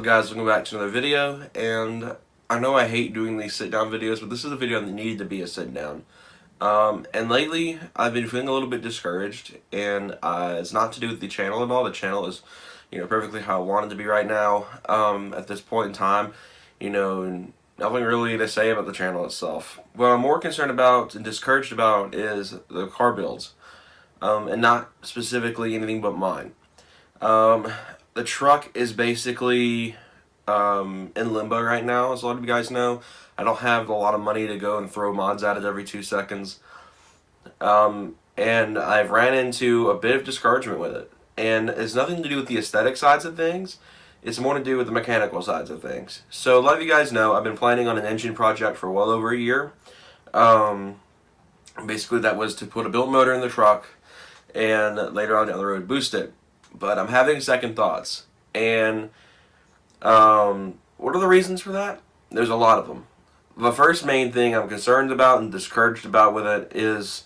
up, guys? Welcome back to another video, and I know I hate doing these sit-down videos, but this is a video that needed to be a sit-down. And lately, I've been feeling a little bit discouraged, and it's not to do with the channel at all. The channel is, perfectly how I want it to be right now. At this point in time, and nothing really to say about the channel itself. What I'm more concerned about and discouraged about is the car builds, and not specifically anything but mine. The truck is basically in limbo right now, as a lot of you guys know. I don't have a lot of money to go and throw mods at it every 2 seconds. And I've ran into a bit of discouragement with it. And it's nothing to do with the aesthetic sides of things. It's more to do with the mechanical sides of things. So a lot of you guys know I've been planning on an engine project for well over a year. Basically that was to put a built motor in the truck and later on down the road boost it. But I'm having second thoughts. And what are the reasons for that? There's a lot of them. The first main thing I'm concerned about and discouraged about with it is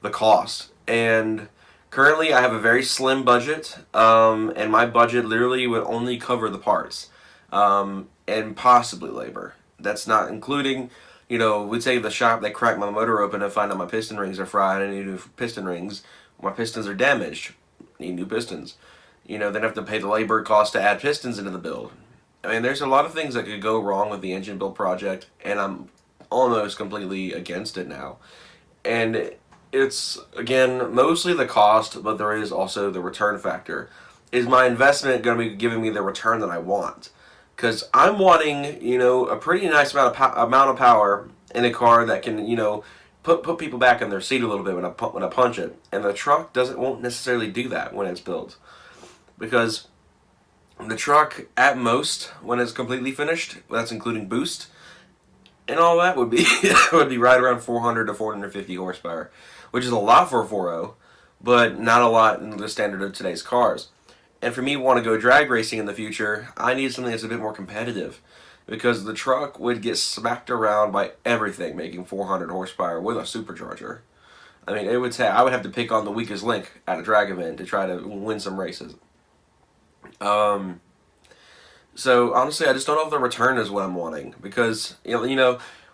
the cost. And currently I have a very slim budget, and my budget literally would only cover the parts, and possibly labor. That's not including, we'd say the shop, they crack my motor open and find out my piston rings are fried, I need new piston rings, my pistons are damaged, need new pistons. Then I have to pay the labor cost to add pistons into the build. I mean, there's a lot of things that could go wrong with the engine build project, and I'm almost completely against it now. And it's, again, mostly the cost, but there is also the return factor. Is my investment going to be giving me the return that I want? Because I'm wanting, a pretty nice amount of power in a car that can, put people back in their seat a little bit when I punch it. And the truck won't necessarily do that when it's built. Because the truck, at most, when it's completely finished, that's including boost and all that, would be would be right around 400 to 450 horsepower, which is a lot for a 4.0, but not a lot in the standard of today's cars. And for me, want to go drag racing in the future, I need something that's a bit more competitive, because the truck would get smacked around by everything making 400 horsepower with a supercharger. I mean, I would have to pick on the weakest link at a drag event to try to win some races. So honestly, I just don't know if the return is what I'm wanting, because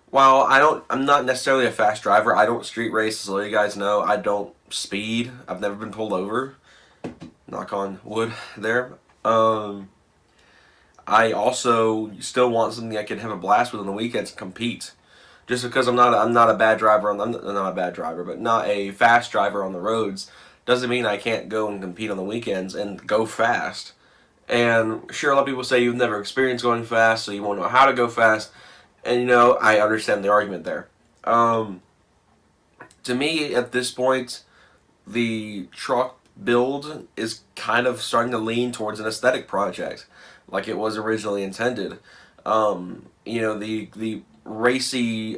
while I'm not necessarily a fast driver, I don't street race, so you guys know I don't speed. I've never been pulled over. Knock on wood there. I also still want something I can have a blast with on the weekends and compete. Just because I'm not a bad driver, I'm not a bad driver, but not a fast driver on the roads, doesn't mean I can't go and compete on the weekends and go fast. And sure, a lot of people say you've never experienced going fast, so you won't know how to go fast. And I understand the argument there. To me, at this point, the truck build is kind of starting to lean towards an aesthetic project, like it was originally intended. The racy,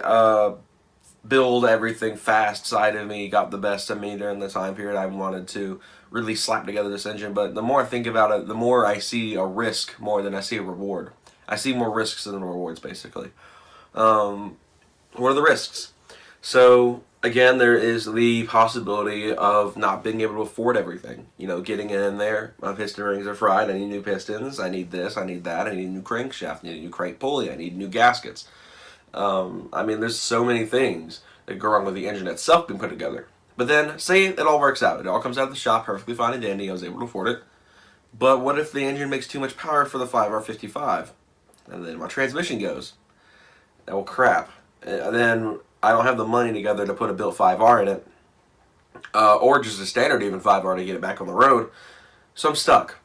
build everything fast side of me got the best of me during the time period I wanted to really slap together this engine. But the more I think about it, the more I see a risk more than I see a reward. I see more risks than rewards, basically. What are the risks? So again, there is the possibility of not being able to afford everything. Getting in there, my piston rings are fried, I need new pistons, I need this, I need that, I need a new crankshaft, I need a new crank pulley, I need new gaskets. I mean, there's so many things that go wrong with the engine itself being put together. But then, say it all works out. It all comes out of the shop perfectly fine and dandy. I was able to afford it. But what if the engine makes too much power for the 5R55? And then my transmission goes. Oh, crap. And then I don't have the money together to put a built 5R in it. Or just a standard even 5R to get it back on the road. So I'm stuck.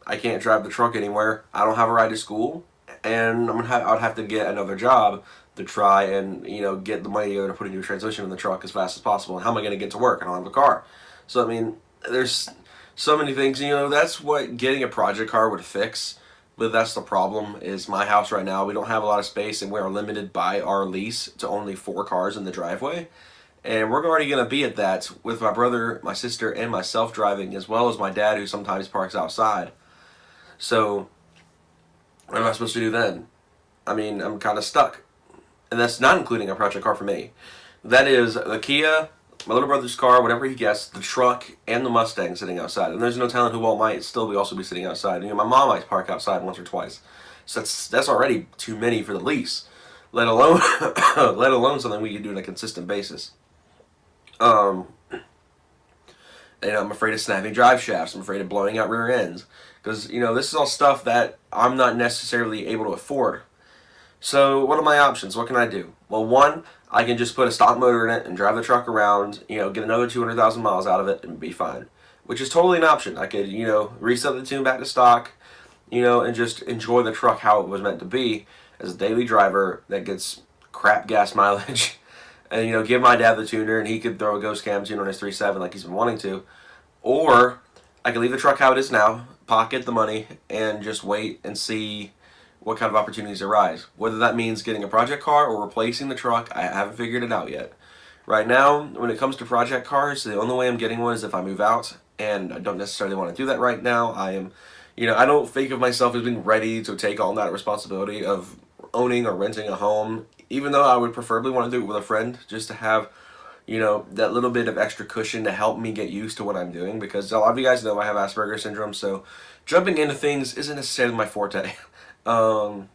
I can't drive the truck anywhere. I don't have a ride to school. And I'd have to get another job to try and get the money to put a new transmission in the truck as fast as possible. And how am I going to get to work? I don't have a car. So I mean, there's so many things. That's what getting a project car would fix. But that's the problem. Is my house right now, we don't have a lot of space, and we are limited by our lease to only 4 cars in the driveway. And we're already going to be at that with my brother, my sister, and myself driving, as well as my dad, who sometimes parks outside. So what am I supposed to do then? I mean, I'm kind of stuck. And that's not including a project car for me. That is the Kia, my little brother's car, whatever he gets, the truck, and the Mustang sitting outside. And there's no telling who all might still also be sitting outside. My mom might park outside once or twice. So that's already too many for the lease, let alone let alone something we can do on a consistent basis. Um, and I'm afraid of snapping drive shafts. I'm afraid of blowing out rear ends because this is all stuff that I'm not necessarily able to afford. So what are my options? What can I do? Well, one, I can just put a stock motor in it and drive the truck around, get another 200,000 miles out of it and be fine, which is totally an option. I could, reset the tune back to stock, and just enjoy the truck how it was meant to be as a daily driver that gets crap gas mileage. And, give my dad the tuner and he could throw a ghost cam tune on his 3.7 like he's been wanting to. Or I could leave the truck how it is now, pocket the money, and just wait and see what kind of opportunities arise. Whether that means getting a project car or replacing the truck, I haven't figured it out yet. Right now, when it comes to project cars, the only way I'm getting one is if I move out, and I don't necessarily want to do that right now. I don't think of myself as being ready to take on that responsibility of owning or renting a home, even though I would preferably want to do it with a friend, just to have, that little bit of extra cushion to help me get used to what I'm doing, because a lot of you guys know I have Asperger's syndrome, so jumping into things isn't necessarily my forte. And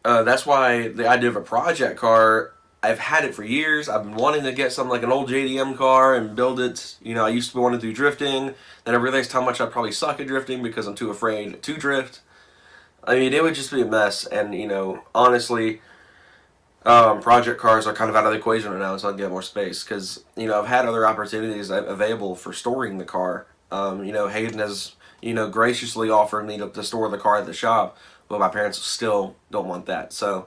that's why the idea of a project car, I've had it for years. I've been wanting to get something like an old JDM car and build it. I used to want to do drifting. Then I realized how much I probably suck at drifting because I'm too afraid to drift. I mean, it would just be a mess. And, honestly, project cars are kind of out of the equation right now, so I can get more space. Because, I've had other opportunities available for storing the car. Hayden has, graciously offered me to store the car at the shop, but my parents still don't want that. So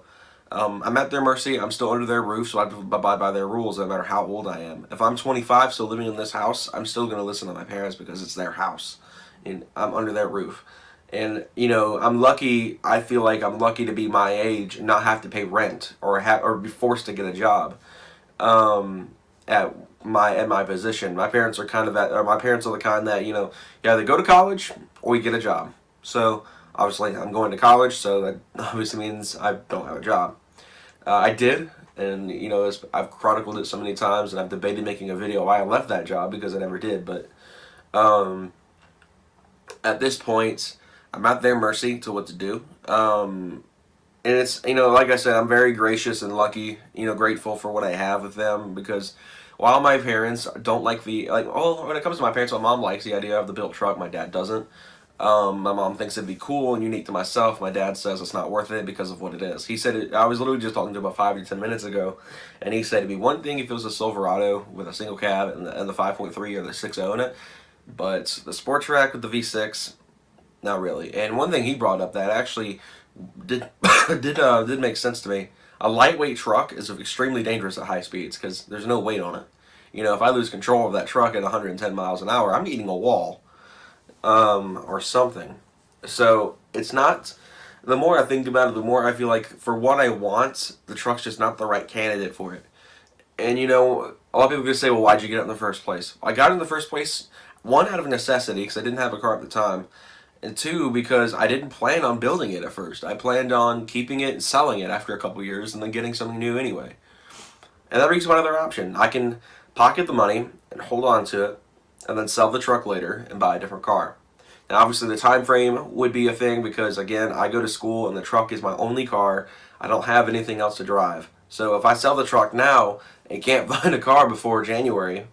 I'm at their mercy. I'm still under their roof, so I have to abide by their rules no matter how old I am. If I'm 25 still living in this house, I'm still going to listen to my parents because it's their house and I'm under their roof. And I'm lucky. I feel like I'm lucky to be my age and not have to pay rent or be forced to get a job at my position. My parents are my parents are the kind that you either go to college or you get a job. So obviously I'm going to college, so that obviously means I don't have a job. I did, and I've chronicled it so many times, and I've debated making a video why I left that job because I never did. But at this point, I'm at their mercy to what to do. And it's, like I said, I'm very gracious and lucky, grateful for what I have with them, because while my parents don't like when it comes to my parents, my mom likes the idea of the built truck, my dad doesn't. My mom thinks it'd be cool and unique to myself. My dad says it's not worth it because of what it is. He said I was literally just talking to him about 5 to 10 minutes ago, and he said it'd be one thing if it was a Silverado with a single cab and the 5.3 or the 6.0 in it, but the sport track with the V6, not really. And one thing he brought up that actually did did make sense to me. A lightweight truck is extremely dangerous at high speeds because there's no weight on it. If I lose control of that truck at 110 miles an hour, I'm eating a wall or something. So it's not. The more I think about it, the more I feel like for what I want, the truck's just not the right candidate for it. And a lot of people could say, well, why'd you get it in the first place? I got it in the first place, one, out of necessity because I didn't have a car at the time. And two, because I didn't plan on building it at first. I planned on keeping it and selling it after a couple years and then getting something new anyway. And that brings one other option. I can pocket the money and hold on to it and then sell the truck later and buy a different car. Now obviously the time frame would be a thing because again, I go to school and the truck is my only car. I don't have anything else to drive. So if I sell the truck now and can't find a car before January,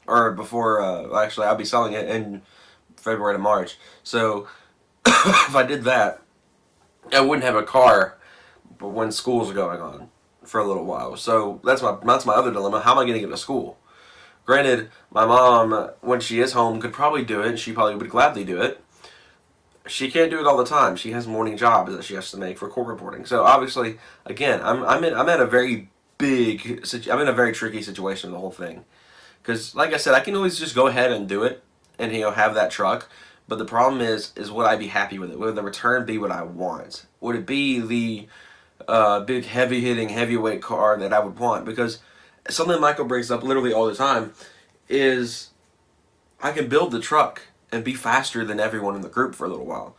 or before, actually I'll be selling it in February to March. So if I did that, I wouldn't have a car when schools are going on for a little while. So that's my other dilemma. How am I going to get to school? Granted, my mom, when she is home, could probably do it. She probably would gladly do it. She can't do it all the time. She has morning jobs that she has to make for court reporting. So obviously, again, I'm at a very I'm in a very tricky situation with the whole thing. Because like I said, I can always just go ahead and do it and have that truck, but the problem is would I be happy with it? Would the return be what I want? Would it be the big heavy-hitting heavyweight car that I would want? Because something Michael brings up literally all the time is I can build the truck and be faster than everyone in the group for a little while,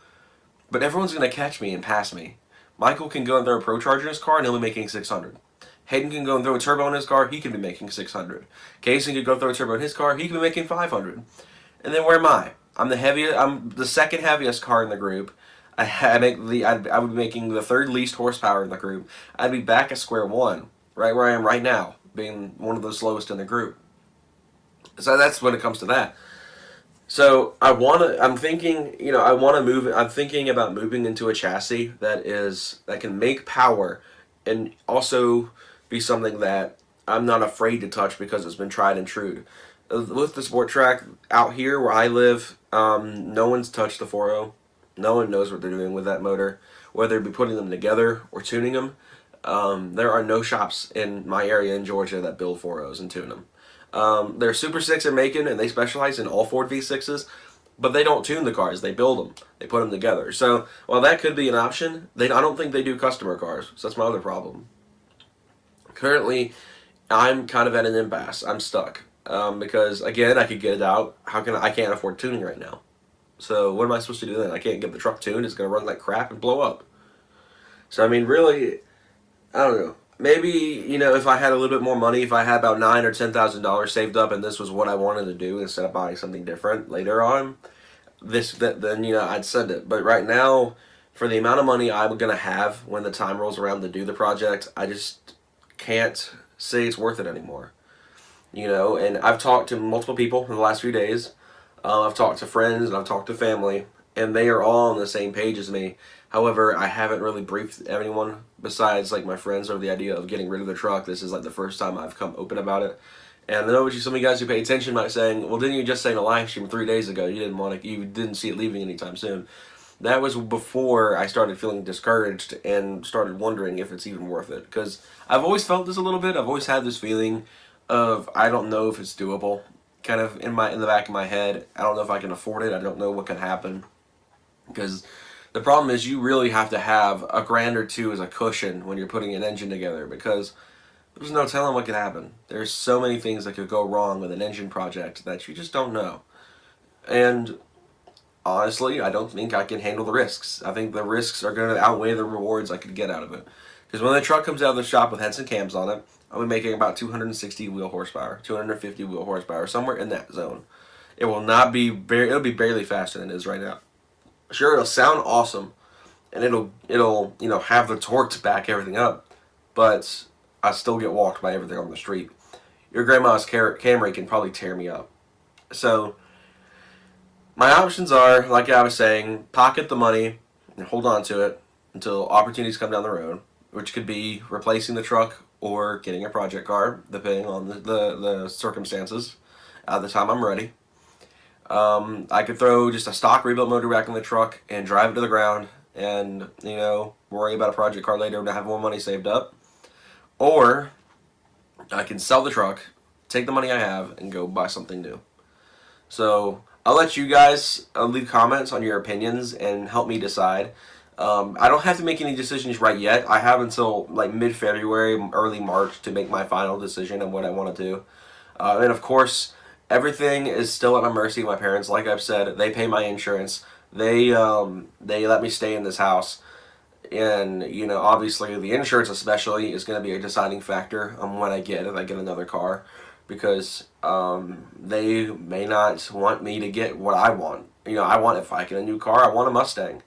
but everyone's going to catch me and pass me. Michael can go and throw a Pro Charger in his car and he'll be making 600. Hayden can go and throw a turbo in his car, he can be making 600. Casey can go throw a turbo in his car, he can be making 500. And then where am I? I'm the heaviest. I'm the second heaviest car in the group. I would be making the third least horsepower in the group. I'd be back at square one, right where I am right now, being one of the slowest in the group. So that's when it comes to that. So I want to. I'm thinking. I want to move. I'm thinking about moving into a chassis that can make power, and also be something that I'm not afraid to touch because it's been tried and true. With the sport track out here where I live, no one's touched the 4.0. No one knows what they're doing with that motor, whether it be putting them together or tuning them. There are no shops in my area in Georgia that build 4.0s and tune them. They're Super 6 in Macon, and they specialize in all Ford V6s, but they don't tune the cars. They build them. They put them together. So while that could be an option, I don't think they do customer cars. So that's my other problem. Currently, I'm kind of at an impasse. I'm stuck because again, I could get it out. I can't afford tuning right now. So what am I supposed to do then? I can't get the truck tuned. It's going to run like crap and blow up. So I mean, really, I don't know. Maybe if I had a little bit more money, if I had about $9,000 or $10,000 saved up, and this was what I wanted to do instead of buying something different later on, then I'd send it. But right now, for the amount of money I'm gonna have when the time rolls around to do the project, I just can't say it's worth it anymore. And I've talked to multiple people in the last few days. I've talked to friends and I've talked to family, and they are all on the same page as me. However, I haven't really briefed anyone besides like my friends over the idea of getting rid of the truck. This is like the first time I've come open about it. And I know some of you guys who pay attention might saying, "Well, didn't you just say in a live stream 3 days ago you didn't see it leaving anytime soon?" That was before I started feeling discouraged and started wondering if it's even worth it. Because I've always felt this a little bit. I've always had this feeling of I don't know if it's doable, kind of in the back of my head. I don't know if I can afford it. I don't know what can happen. Because the problem is you really have to have a grand or two as a cushion when you're putting an engine together, because there's no telling what could happen. There's so many things that could go wrong with an engine project that you just don't know. And honestly, I don't think I can handle the risks. I think the risks are going to outweigh the rewards I could get out of it. Because when the truck comes out of the shop with heads and cams on it, I'll be making about 260 wheel horsepower, 250 wheel horsepower, somewhere in that zone. It will not be it'll be barely faster than it is right now. Sure, it'll sound awesome, and it'll have the torque to back everything up, but I still get walked by everything on the street. Your grandma's Camry can probably tear me up. So my options are, like I was saying, pocket the money and hold on to it until opportunities come down the road, which could be replacing the truck or getting a project car, depending on the circumstances at the time I'm ready. I could throw just a stock rebuilt motor back in the truck and drive it to the ground and, worry about a project car later and have more money saved up. Or I can sell the truck, take the money I have, and go buy something new. So I'll let you guys leave comments on your opinions and help me decide. I don't have to make any decisions right yet. I have until like mid-February, early March to make my final decision on what I want to do. And of course, everything is still at my mercy. My parents, like I've said, they pay my insurance. They let me stay in this house. And, obviously the insurance especially is going to be a deciding factor on what if I get another car. Because they may not want me to get what I want. If I get a new car, I want a Mustang.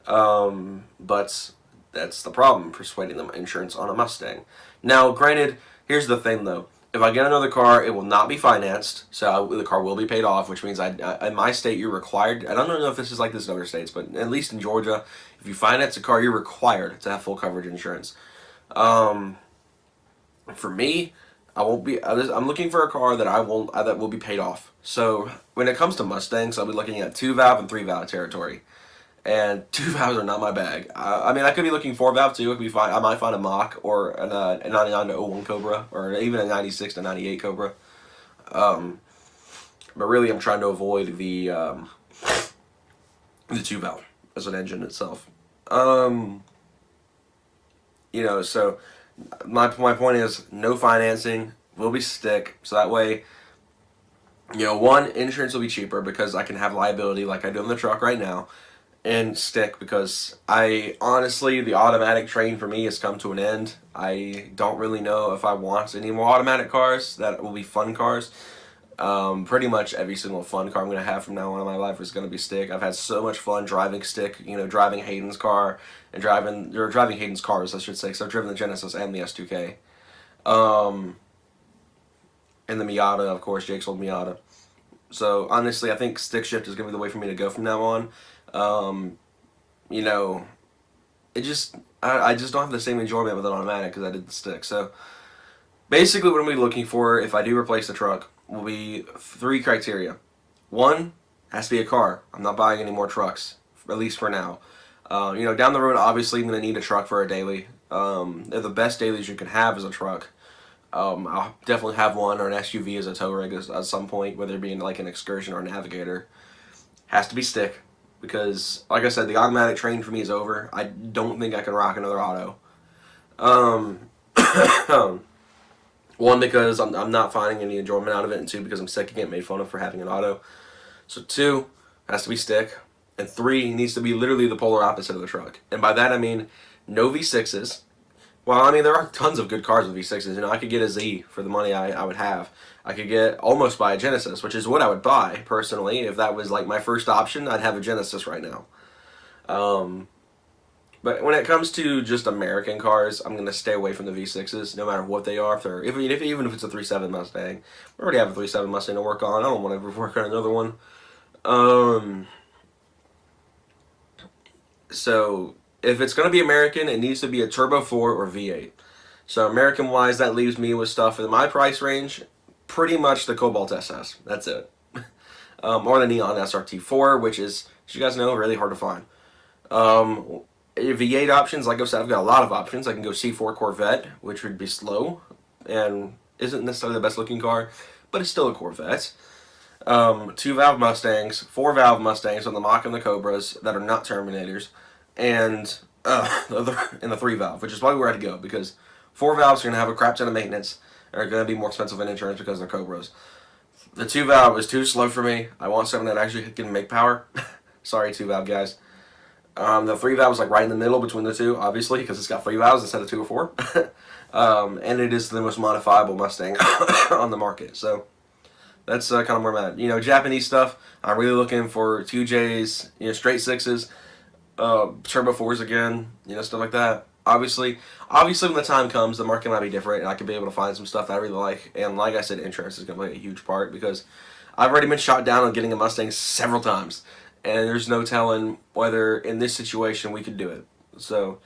But that's the problem, persuading them insurance on a Mustang. Now, granted, here's the thing though. If I get another car, it will not be financed, so the car will be paid off, which means in my state, you're required. I don't know if this is like this in other states, but at least in Georgia, if you finance a car, you're required to have full coverage insurance. For me, I won't be. I'm looking for a car that will be paid off. So when it comes to Mustangs, I'll be looking at 2-valve and 3-valve territory. And 2 valves are not my bag. I could be looking 4-valve too. It could be fine. I might find a Mach or a 99 to 01 Cobra, or even a 96 to 98 Cobra. But really, I'm trying to avoid the 2-valve as an engine itself. So my point is no financing. Will be stick. So that way, one, insurance will be cheaper because I can have liability like I do in the truck right now. And stick because the automatic train for me has come to an end. I don't really know if I want any more automatic cars that will be fun cars. Pretty much every single fun car I'm going to have from now on in my life is going to be stick. I've had so much fun driving stick, driving Hayden's car and driving Hayden's cars, I should say, because I've driven the Genesis and the S2K. And the Miata, of course, Jake's old Miata. So, honestly, I think stick shift is going to be the way for me to go from now on. I just don't have the same enjoyment with an automatic because I did the stick. So, basically what I'm going to be looking for if I do replace the truck will be 3 criteria. 1, has to be a car. I'm not buying any more trucks, at least for now. Down the road, obviously, I'm going to need a truck for a daily. They're the best dailies you can have is a truck. I'll definitely have one or an SUV as a tow rig at some point, whether it be like an excursion or a navigator. Has to be stick because, like I said, the automatic train for me is over. I don't think I can rock another auto. One, because I'm not finding any enjoyment out of it, and 2, because I'm sick of getting made fun of for having an auto. So 2, has to be stick, and 3, needs to be literally the polar opposite of the truck. And by that I mean no V6s. Well, I mean, there are tons of good cars with V6s. I could get a Z for the money I would have. I could almost buy a Genesis, which is what I would buy, personally. If that was like my first option, I'd have a Genesis right now. But when it comes to just American cars, I'm going to stay away from the V6s, no matter what they are. Even if it's a 3.7 Mustang. I already have a 3.7 Mustang to work on. I don't want to work on another one. So, if it's going to be American, it needs to be a Turbo 4 or V8. So, American-wise, that leaves me with stuff in my price range. Pretty much the Cobalt SS. That's it. Or the Neon SRT4, which is, as you guys know, really hard to find. V8 options, like I said, I've got a lot of options. I can go C4 Corvette, which would be slow and isn't necessarily the best looking car, but it's still a Corvette. 2-valve Mustangs, 4-valve Mustangs on the Mach and the Cobras that are not Terminators, and the 3-valve, which is probably where I'd go, because 4 valves are going to have a crap ton of maintenance and are going to be more expensive in insurance because they're Cobras. The 2-valve is too slow for me. I want something that actually can make power. Sorry, 2-valve guys. The 3-valve is like right in the middle between the two, obviously, because it's got 3 valves instead of 2 or 4. And it is the most modifiable Mustang on the market. So that's kind of where I'm at. Japanese stuff, I'm really looking for 2Js, straight 6s, Turbo 4s again, stuff like that. Obviously, when the time comes, the market might be different, and I could be able to find some stuff that I really like. And like I said, insurance is going to play a huge part, because I've already been shot down on getting a Mustang several times. And there's no telling whether in this situation we could do it. So,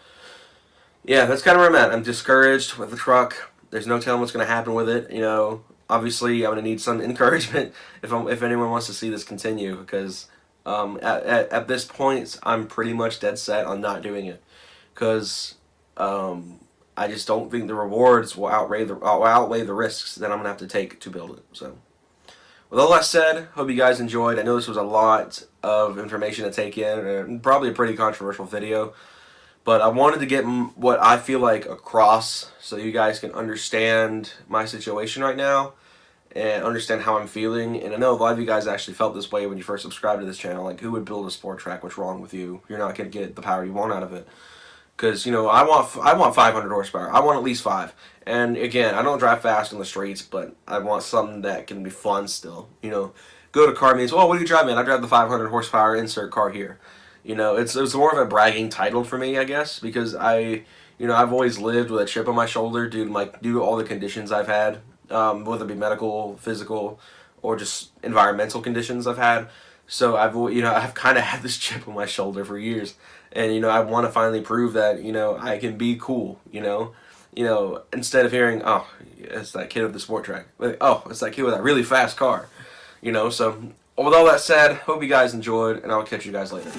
yeah, that's kind of where I'm at. I'm discouraged with the truck. There's no telling what's going to happen with it. Obviously I'm going to need some encouragement if anyone wants to see this continue, because at this point I'm pretty much dead set on not doing it, because I just don't think the rewards will outweigh the risks that I'm going to have to take to build it. So, with all that said, hope you guys enjoyed. I know this was a lot of information to take in, and probably a pretty controversial video, but I wanted to get what I feel like across so you guys can understand my situation right now and understand how I'm feeling. And I know a lot of you guys actually felt this way when you first subscribed to this channel. Like, who would build a sport track? What's wrong with you? You're not going to get the power you want out of it. Because, I want 500 horsepower. I want at least 5. And again, I don't drive fast on the streets, but I want something that can be fun still. Go to car meets, well, what do you drive, man? I drive the 500 horsepower insert car here. It's more of a bragging title for me, I guess, because I've always lived with a chip on my shoulder due to all the conditions I've had, whether it be medical, physical, or just environmental conditions I've had. So I've kind of had this chip on my shoulder for years, and I want to finally prove that I can be cool. Instead of hearing, oh, it's that kid with the sport track, oh, it's that kid with that really fast car. So with all that said, hope you guys enjoyed, and I'll catch you guys later.